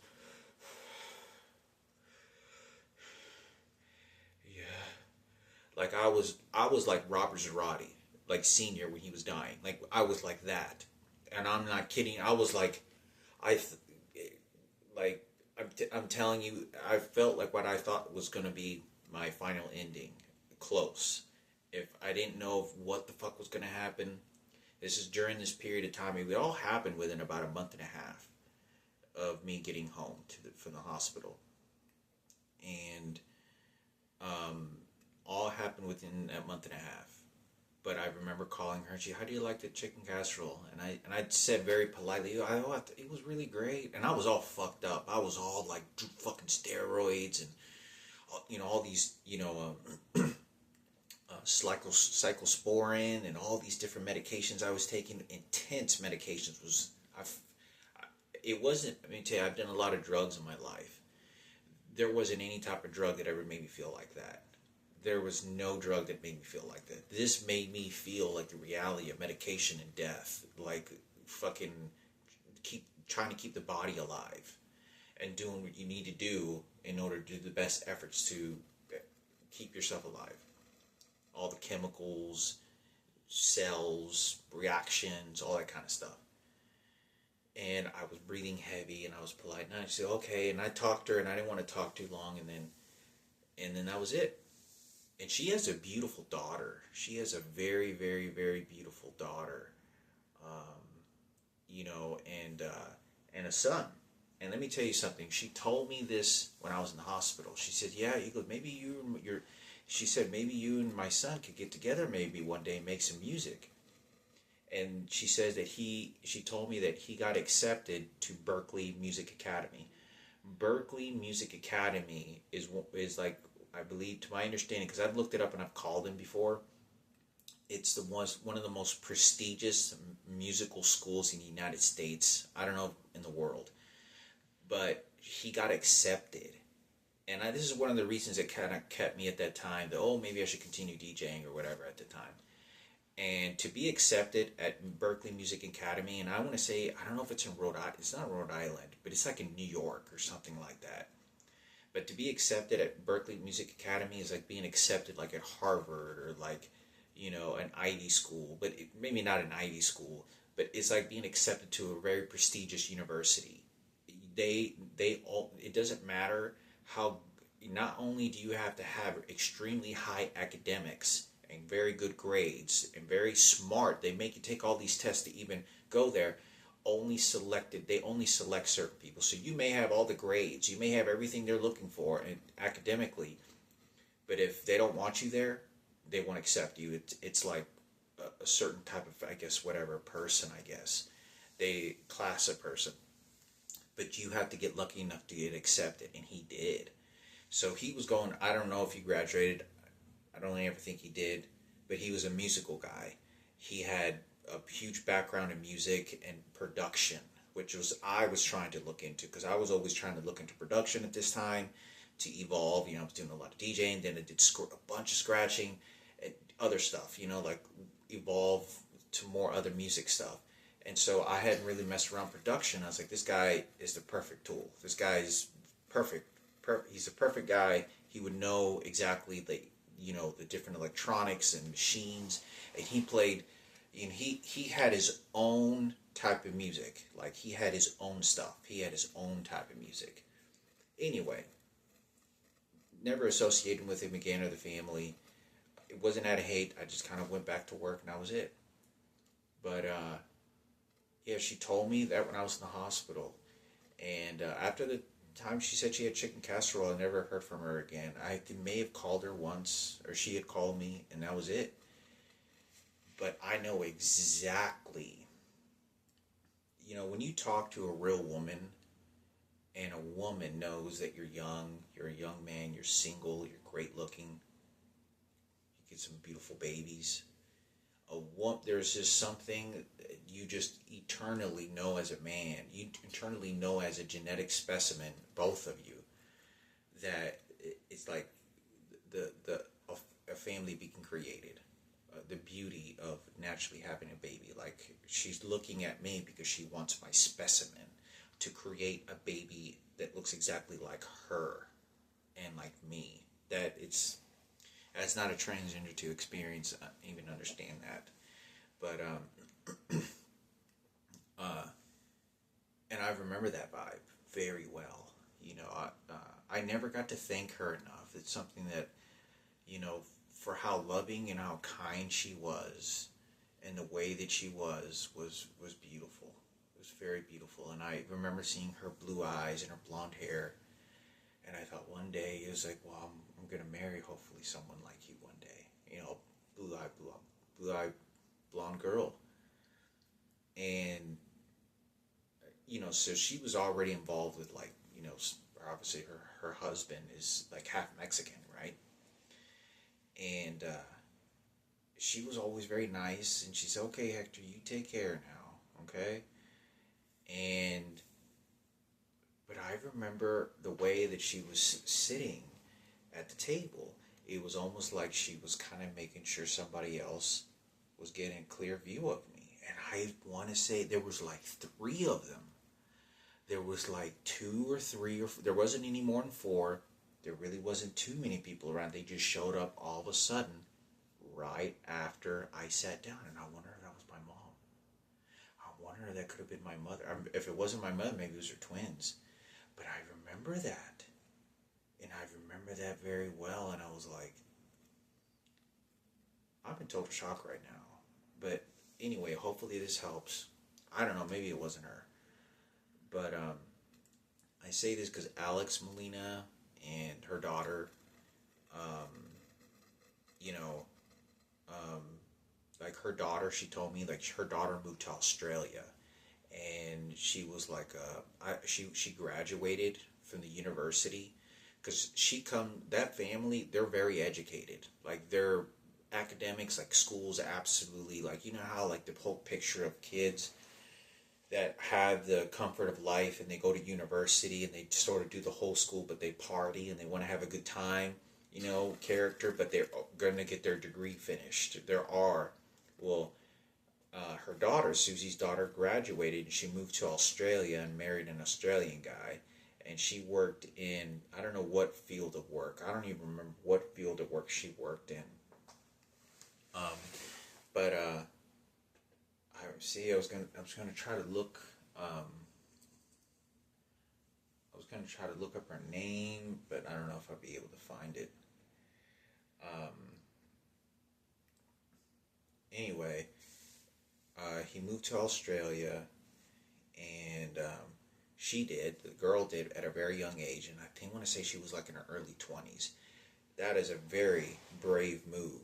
Yeah. Like I was like Robert Zarate, like senior when he was dying. Like I was like that. And I'm not kidding. I was like, I'm telling you, I felt like what I thought was going to be my final ending, close. If I didn't know what the fuck was going to happen, this is during this period of time. It all happened within about a month and a half of me getting home from the hospital. And all happened within that month and a half. But I remember calling her and she, "How do you like the chicken casserole?" And I said very politely, "It was really great." And I was all fucked up. I was all like fucking steroids and all these cyclosporin and all these different medications I was taking, intense medications. It wasn't. I mean, tell you, I've done a lot of drugs in my life. There wasn't any type of drug that ever made me feel like that. There was no drug that made me feel like that. This made me feel like the reality of medication and death. Like fucking trying to keep the body alive and doing what you need to do in order to do the best efforts to keep yourself alive. All the chemicals, cells, reactions, all that kind of stuff. And I was breathing heavy and I was polite. And I said, "Okay." And I talked to her and I didn't want to talk too long. And then that was it. And she has a beautiful daughter. She has a very, very, very beautiful daughter. you know, and a son. And let me tell you something. She told me this when I was in the hospital. She said, "Yeah," you go, maybe you and your. She said, "Maybe you and my son could get together maybe one day and make some music." And she says that she told me that he got accepted to Berkeley Music Academy. Berkeley Music Academy is like, I believe, to my understanding, because I've looked it up and I've called him before. It's one of the most prestigious musical schools in the United States. I don't know in the world, but he got accepted, and this is one of the reasons that kind of kept me at that time. That, oh, maybe I should continue DJing or whatever at the time. And to be accepted at Berkeley Music Academy, and I want to say, I don't know if it's in Rhode Island. It's not Rhode Island, but it's like in New York or something like that. But to be accepted at Berkeley Music Academy is like being accepted like at Harvard or like, an Ivy school, but maybe not an Ivy school, but it's like being accepted to a very prestigious university. They all, it doesn't matter how, not only do you have to have extremely high academics and very good grades and very smart, they make you take all these tests to even go there. They only select certain people. So you may have all the grades, you may have everything they're looking for and academically, but if they don't want you there, they won't accept you. It's like a certain type of, I guess, whatever person, I guess they class a person, but you have to get lucky enough to get accepted, and he did. So he was going, I don't know if he graduated, I don't ever think he did, but he was a musical guy. He had a huge background in music and production, which I was trying to look into, because I was always trying to look into production at this time to evolve. I was doing a lot of DJing, then I did a bunch of scratching and other stuff, like evolve to more other music stuff. And so I hadn't really messed around production. I was like, this guy is the perfect tool. This guy's perfect. He's a perfect guy. He would know exactly the different electronics and machines. And he played, and he had his own type of music. Like, he had his own stuff. He had his own type of music. Anyway, never associated with him again or the family. It wasn't out of hate. I just kind of went back to work and that was it. But yeah, she told me that when I was in the hospital. And after the time she said she had chicken casserole, I never heard from her again. I may have called her once, or she had called me, and that was it. But I know exactly, when you talk to a real woman, and a woman knows that you're young, you're a young man, you're single, you're great looking, you get some beautiful babies. There's just something you just eternally know as a man. You eternally know as a genetic specimen, both of you, that it's like a family being created. The beauty of naturally having a baby. Like, she's looking at me because she wants my specimen to create a baby that looks exactly like her and like me. That's not a transgender to experience, even understand that. But and I remember that vibe very well. I never got to thank her enough. It's something that, for how loving and how kind she was, and the way that she was beautiful. It was very beautiful, and I remember seeing her blue eyes and her blonde hair, and I thought one day, it was like, well, I'm gonna marry hopefully someone like you one day. Blue eye, blonde girl, and so she was already involved with, like, obviously her husband is like half Mexican, right? And she was always very nice, and she said, "Okay, Hector, you take care now, okay?" And but I remember the way that she was sitting at the table. It was almost like she was kind of making sure somebody else was getting a clear view of me. And I want to say there was like three of them. There was like two or three, there wasn't any more than four. There really wasn't too many people around. They just showed up all of a sudden right after I sat down. And I wonder if that was my mom. I wonder if that could have been my mother. If it wasn't my mother, maybe it was her twins. But I remember that. And I remember that very well. And I was like, I'm in total shock right now. But anyway, hopefully this helps. I don't know, maybe it wasn't her. But I say this because Alex Molina and her daughter, um, you know, um, like her daughter, she told me like her daughter moved to Australia, and she was like, she graduated from the university, because that family, they're very educated, like their academics, like schools, absolutely, like you know how like the whole picture of kids that have the comfort of life and they go to university and they sort of do the whole school, but they party and they want to have a good time, character, but they're going to get their degree finished. Well, her daughter, Susie's daughter, graduated and she moved to Australia and married an Australian guy. And she worked in, I don't know what field of work. I don't even remember what field of work she worked in. Um, but I was gonna try to look. I was gonna try to look up her name, but I don't know if I'll be able to find it. Um, anyway, he moved to Australia, and the girl did at a very young age, and I want to say she was like in her early 20s. That is a very brave move.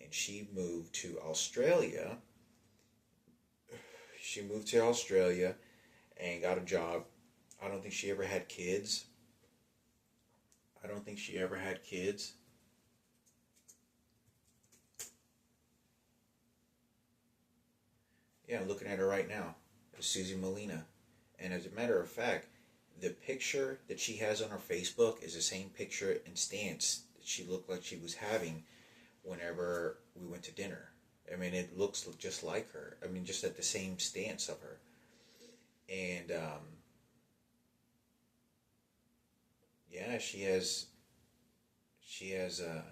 And she moved to Australia. She moved to Australia and got a job. I don't think she ever had kids. I don't think she ever had kids. Yeah, I'm looking at her right now. It's Susie Molina. And as a matter of fact, the picture that she has on her Facebook is the same picture and stance that she looked like she was having whenever we went to dinner. I mean, it looks just like her. I mean, just at the same stance of her. And yeah, she has she has her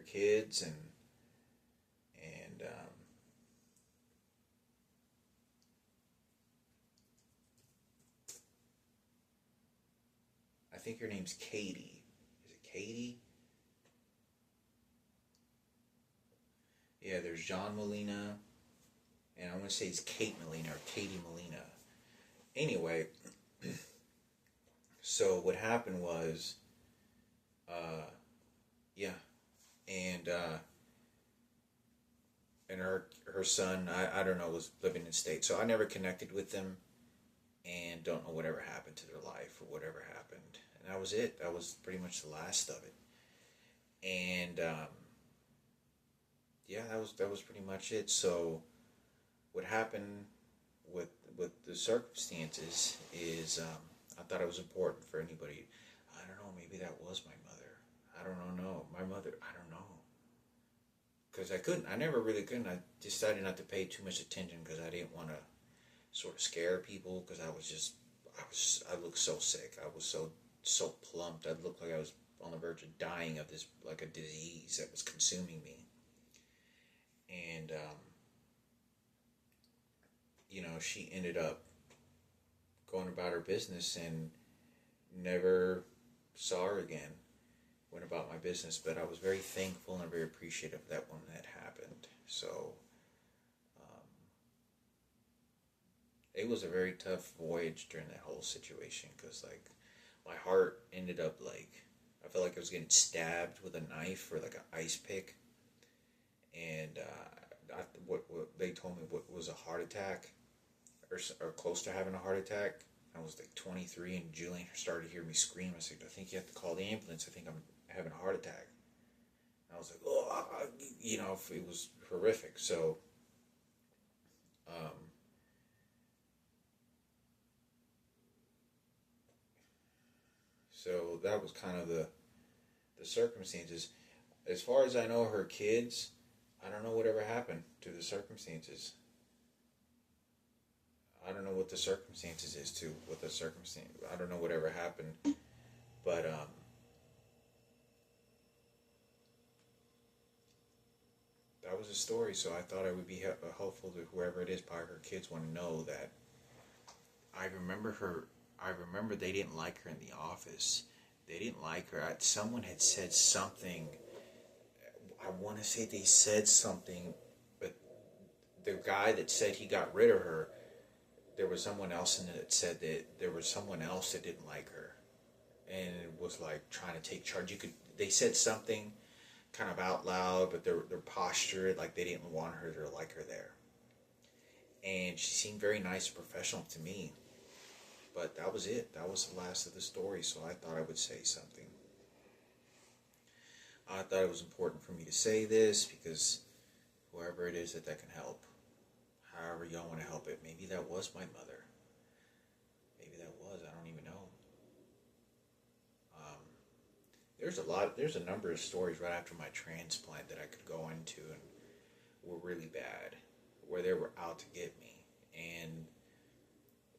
kids, and I think her name's Katie. Is it Katie? Yeah, there's John Molina, and I want to say it's Kate Molina or Katie Molina. Anyway, so what happened was, uh, yeah, and her son, I don't know, was living in state, so I never connected with them, and don't know whatever happened to their life or whatever happened, and that was it. That was pretty much the last of it, and yeah, that was pretty much it. So what happened with with the circumstances is, I thought it was important for anybody. I don't know. Maybe that was my mother. I don't know. My mother. I don't know. Because I couldn't. I never really couldn't. I decided not to pay too much attention because I didn't want to sort of scare people. Because I looked so sick. I was so plumped. I looked like I was on the verge of dying of this, like a disease that was consuming me. And she ended up going about her business and never saw her again. Went about my business, but I was very thankful and very appreciative of that when that happened. So um, it was a very tough voyage during that whole situation, because like my heart ended up like, I felt like I was getting stabbed with a knife or like an ice pick, and what they told me what was a heart attack, or close to having a heart attack. I was like 23, and Julian started to hear me scream. I said, I think you have to call the ambulance. I think I'm having a heart attack. And I was like, oh, it was horrific. Um, so that was kind of the circumstances. As far as I know, her kids, I don't know whatever happened to the circumstances. I don't know what the circumstances is to what the circumstance. I don't know whatever happened, but that was a story. So I thought I would be helpful to whoever it is. Probably her kids want to know that I remember her. I remember they didn't like her in the office. They didn't like her. Someone had said something. I want to say they said something, but the guy that said he got rid of her, there was someone else in it that said that there was someone else that didn't like her, and it was like trying to take charge. You could They said something kind of out loud, but their posture, like they didn't want her to like her there. And she seemed very nice and professional to me. But that was it. That was the last of the story. So I thought I would say something. I thought it was important for me to say this because whoever it is that can help, however y'all want to help it. Maybe that was my mother. Maybe that was. I don't even know. Um, there's a number of stories right after my transplant that I could go into and were really bad, where they were out to get me, and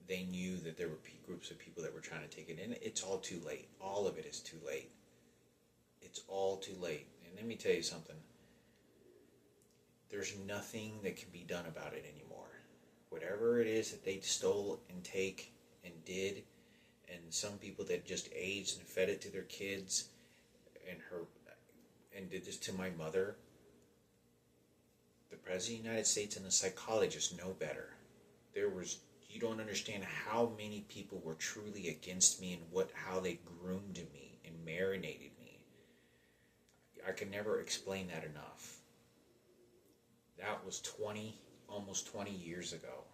they knew that there were groups of people that were trying to take it in. It's all too late. All of it is too late. It's all too late. And let me tell you something. There's nothing that can be done about it anymore. Whatever it is that they stole and take and did, and some people that just aged and fed it to their kids and did this to my mother, the President of the United States and the psychologists know better. You don't understand how many people were truly against me and how they groomed me and marinated me. I can never explain that enough. That was almost 20 years ago.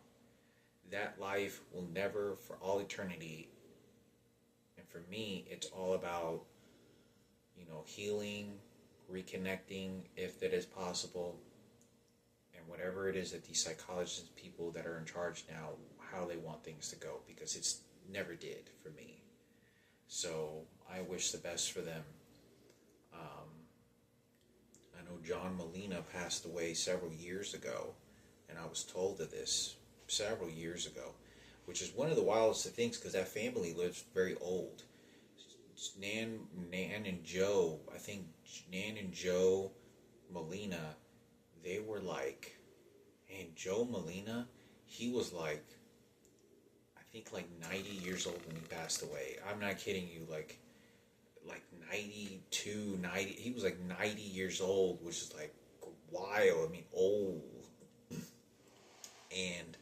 That life will never, for all eternity, and for me, it's all about, healing, reconnecting, if that is possible, and whatever it is that these psychologists and people that are in charge now, how they want things to go, because it's never did for me. So I wish the best for them. I know John Molina passed away several years ago, and I was told of this several years ago, which is one of the wildest of things because that family lives very old. Nan and Joe, I think Nan and Joe Molina, they were like, and Joe Molina, he was like, I think like 90 years old when he passed away. I'm not kidding you, like 92, 90, he was like 90 years old, which is like wild, I mean old. And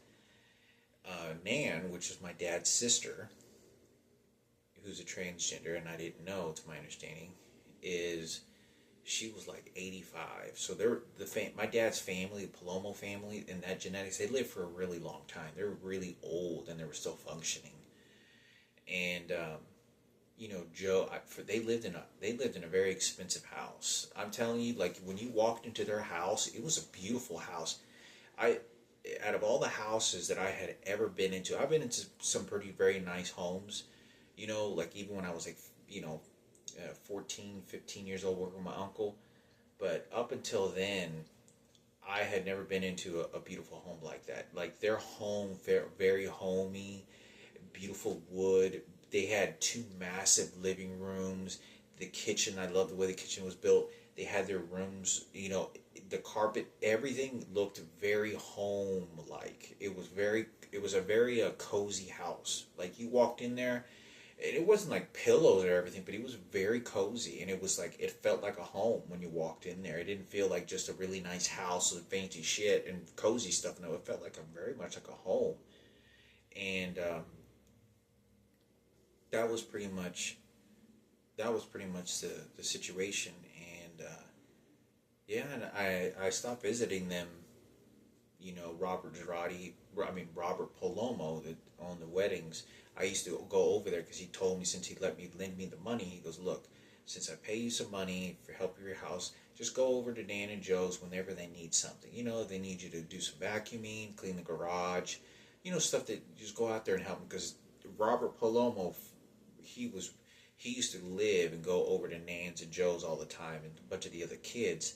Nan, which is my dad's sister, who's a transgender, and I didn't know, to my understanding, she was like 85. So my dad's family, the Palomo family, and that genetics, they lived for a really long time. They were really old, and they were still functioning. And Joe, they lived in a very expensive house. I'm telling you, like when you walked into their house, it was a beautiful house. Out of all the houses that I had ever been into, I've been into some very nice homes. Like even when I was like, 14, 15 years old working with my uncle. But up until then, I had never been into a beautiful home like that. Like their home, very homey, beautiful wood. They had 2 massive living rooms. The kitchen, I love the way the kitchen was built. They had their rooms, the carpet, everything looked very home-like. It was a very cozy house. Like you walked in there, it wasn't like pillows or everything, but it was very cozy, and it was like, it felt like a home when you walked in there. It didn't feel like just a really nice house with fancy shit and cozy stuff. No, it felt like very much like a home. And that was pretty much the situation. And and I stopped visiting them. Robert Palomo, that owned the weddings. I used to go over there because he told me, since he let me lend me the money, he goes, look, since I pay you some money for help with your house, just go over to Dan and Joe's whenever they need something. They need you to do some vacuuming, clean the garage, stuff that you just go out there and help them. Because Robert Palomo, he used to live and go over to Nan's and Joe's all the time, and a bunch of the other kids,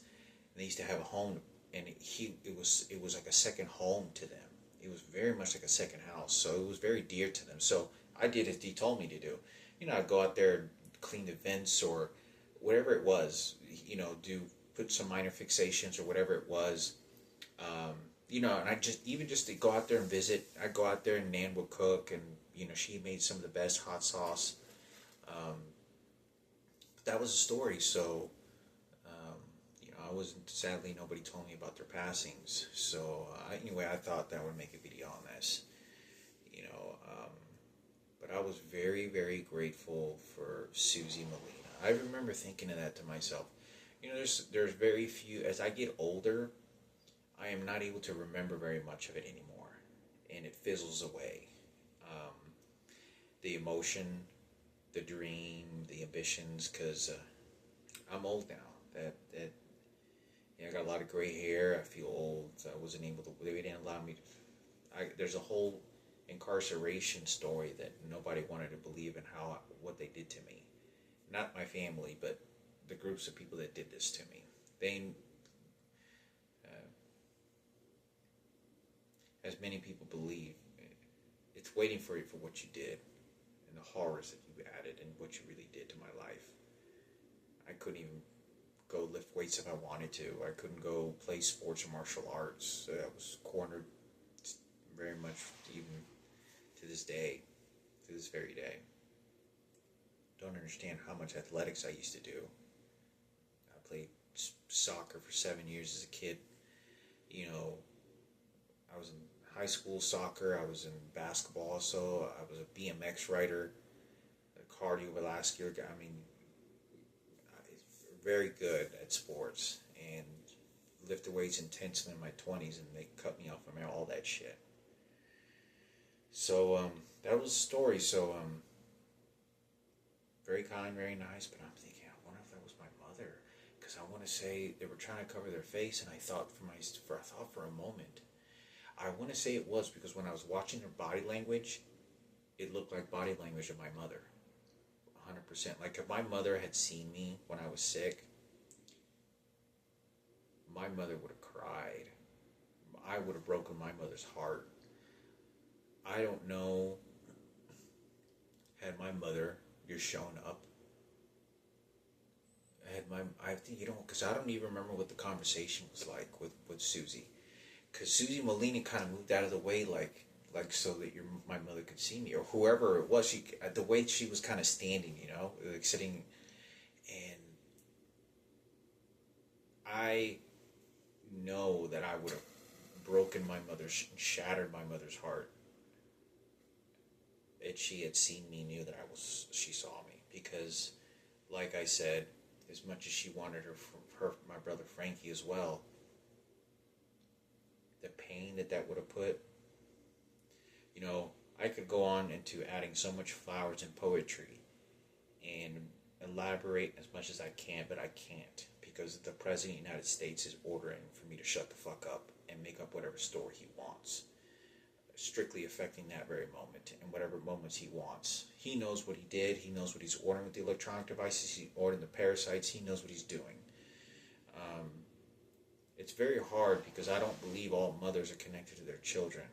and they used to have a home, and it was like a second home to them. It was very much like a second house, so it was very dear to them. So I did as he told me to do. I'd go out there and clean the vents or whatever it was, put some minor fixations or whatever it was. And I just to go out there and visit, I'd go out there and Nan would cook, and, she made some of the best hot sauce. But that was a story, so, I I wasn't, sadly, nobody told me about their passings. So, anyway, I thought that would make a video on this, you know. But I was very, very grateful for Susie Molina. I remember thinking of that to myself. You know, there's very few, as I get older, I am not able to remember very much of it anymore. And it fizzles away. Um, the emotion, the dream, the ambitions, because I'm old now. That yeah, I got a lot of gray hair. I feel old. I wasn't able to. They didn't allow me to. There's a whole incarceration story that nobody wanted to believe in what they did to me. Not my family, but the groups of people that did this to me. They, uh, as many people believe, it's waiting for you for what you did and the horrors that you added and what you really did to my life. I couldn't even go lift weights if I wanted to. I couldn't go play sports or martial arts. I was cornered very much, even to this day, to this very day. Don't understand how much athletics I used to do. I played soccer for 7 years as a kid. You know, I was in high school soccer. I was in basketball also. I was a BMX rider, a cardiovascular guy. I mean, very good at sports and lifted weights intensely in my 20s, and they cut me off from all that shit. So that was the story. So very kind, very nice, but I'm thinking, I wonder if that was my mother, because I want to say they were trying to cover their face, and I thought for a moment, I want to say it was, because when I was watching their body language, it looked like body language of my mother. 100%. Like, if my mother had seen me when I was sick, my mother would have cried. I would have broken my mother's heart. I don't know, had my mother just shown up, I think, because I don't even remember what the conversation was like with Susie. Because Susie Molina kind of moved out of the way, like so that my mother could see me, or whoever it was. The way she was kind of standing, like sitting, and I know that I would have broken my mother's, shattered my mother's heart if she had seen me, knew that she saw me. Because, like I said, as much as she wanted my brother Frankie as well, the pain that would have put. I could go on into adding so much flowers and poetry and elaborate as much as I can, but I can't, because the President of the United States is ordering for me to shut the fuck up and make up whatever story he wants, strictly affecting that very moment and whatever moments he wants. He knows what he did. He knows what he's ordering with the electronic devices. He's ordering the parasites. He knows what he's doing. It's very hard, because I don't believe all mothers are connected to their children.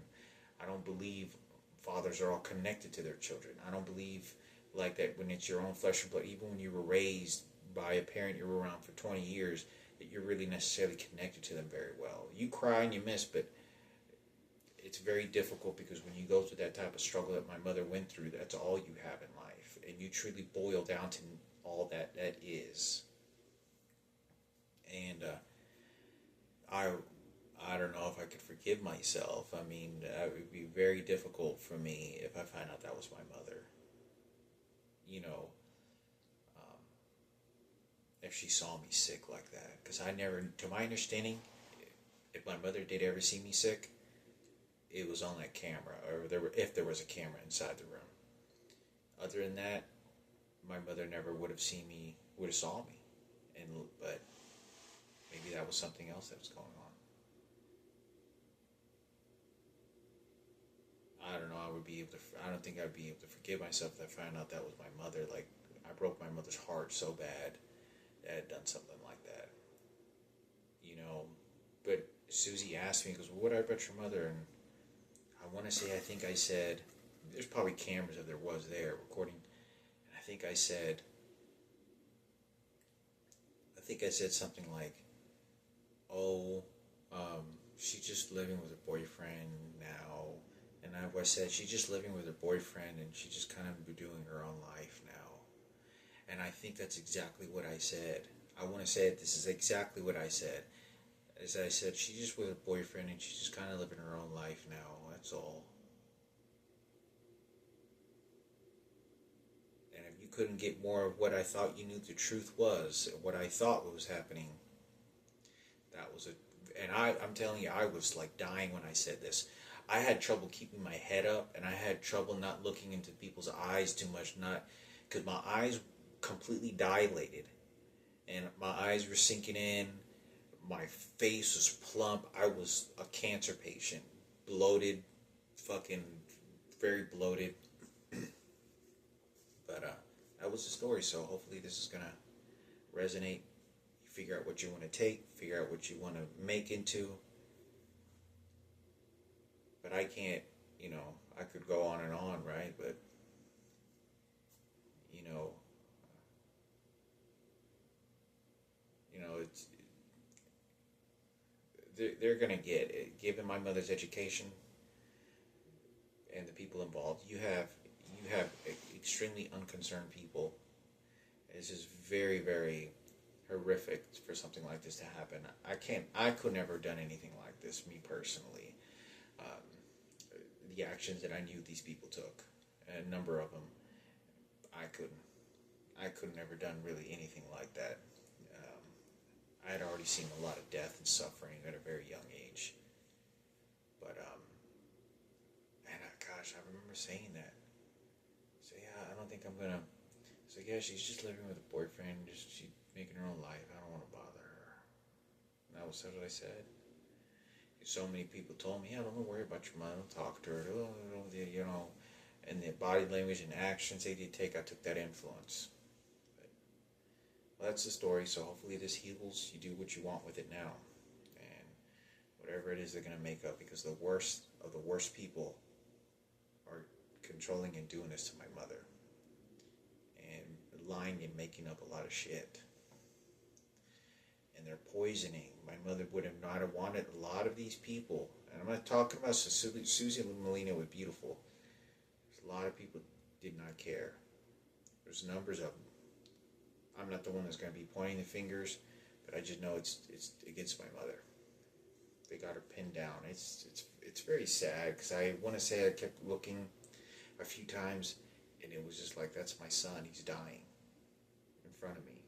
I don't believe fathers are all connected to their children. I don't believe like that when it's your own flesh and blood, even when you were raised by a parent you were around for 20 years, that you're really necessarily connected to them very well. You cry and you miss, but it's very difficult, because when you go through that type of struggle that my mother went through, that's all you have in life. And you truly boil down to all that is. And I don't know if I could forgive myself. I mean, it would be very difficult for me if I find out that was my mother. If she saw me sick like that. Because I never, to my understanding, if my mother did ever see me sick, it was on that camera, or if there was a camera inside the room. Other than that, my mother never would have saw me. But maybe that was something else that was going on. I don't know. I don't think I'd be able to forgive myself if I found out that was my mother. Like, I broke my mother's heart so bad that I had done something like that. But Susie asked me, goes, well, what about your mother? And I want to say, I think I said, there's probably cameras if there was there recording. And I think I said something like, oh, she's just living with her boyfriend now. And I said, she's just living with her boyfriend, and she's just kind of doing her own life now. And I think that's exactly what I said. I want to say it. This is exactly what I said. As I said, she's just with her boyfriend and she's just kind of living her own life now. That's all. And if you couldn't get more of what I thought you knew the truth was, what I thought was happening, that was a. And I'm telling you, I was like dying when I said this. I had trouble keeping my head up, and I had trouble not looking into people's eyes too much, not because my eyes completely dilated, and my eyes were sinking in. My face was plump. I was a cancer patient, bloated, fucking very bloated. But that was the story. So hopefully this is gonna resonate. You figure out what you want to take, figure out what you want to make into. But I can't, I could go on and on, right? But you know, it's they're gonna get it. Given my mother's education and the people involved, you have extremely unconcerned people. It's just very, very horrific for something like this to happen. I could never have done anything like this, me personally. Um, the actions that I knew these people took, a number of them, I couldn't. I could never done really anything like that. I had already seen a lot of death and suffering at a very young age. But, man, gosh, I remember saying that. So, yeah, I don't think I'm gonna. So, yeah, she's just living with a boyfriend, she's making her own life. I don't want to bother her. And that was what I said. So many people told me, yeah, don't worry about your mother, don't talk to her, and the body language and actions they did take, I took that influence. But, well, that's the story, so hopefully this heals. You do what you want with it now. And whatever it is they're going to make up, because the worst of the worst people are controlling and doing this to my mother. And lying and making up a lot of shit. And they're poisoning. My mother would have not have wanted a lot of these people. And I'm not talking about Susie Molina was beautiful. There's a lot of people did not care. There's numbers of them. I'm not the one that's going to be pointing the fingers, but I just know it's against my mother. They got her pinned down. It's very sad, because I want to say I kept looking a few times, and it was just like, that's my son. He's dying in front of me.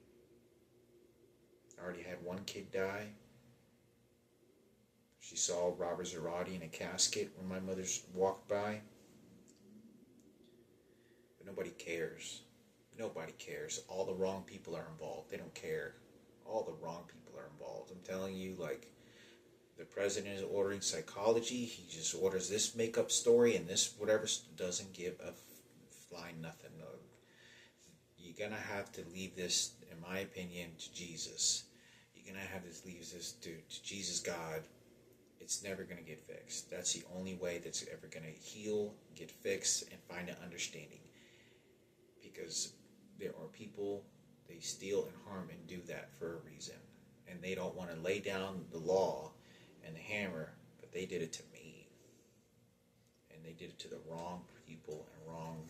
I already had one kid die. She saw Robert Zarate in a casket when my mother walked by. But nobody cares. Nobody cares. All the wrong people are involved. They don't care. All the wrong people are involved. I'm telling you, like, the president is ordering psychology. He just orders this makeup story and this whatever, doesn't give a flying nothing. No. You're going to have to leave this, in my opinion, to Jesus. You're going to have to leave this to Jesus, God. It's never going to get fixed. That's the only way that's ever going to heal, get fixed, and find an understanding. Because there are people, they steal and harm and do that for a reason. And they don't want to lay down the law and the hammer, but they did it to me. And they did it to the wrong people and wrong.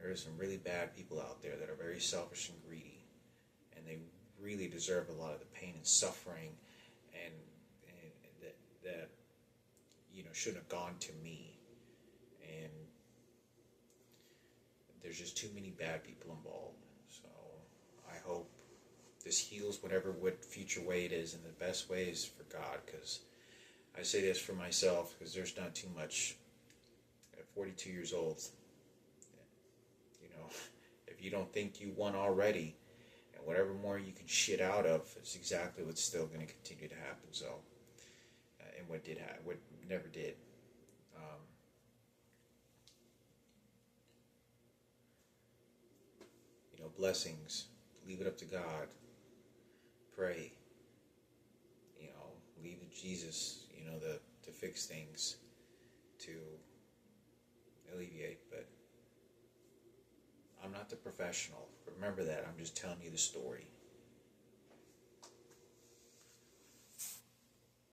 There are some really bad people out there that are very selfish and greedy. And they really deserve a lot of the pain and suffering and that shouldn't have gone to me. And there's just too many bad people involved. So I hope this heals whatever future way it is, and the best way is for God, because I say this for myself, because there's not too much. At 42 years old, if you don't think you won already, and whatever more you can shit out of, is exactly what's still going to continue to happen. So, and what never did. Blessings. Leave it up to God. Pray. Leave it to Jesus. To fix things, to alleviate. But I'm not the professional. Remember that. I'm just telling you the story.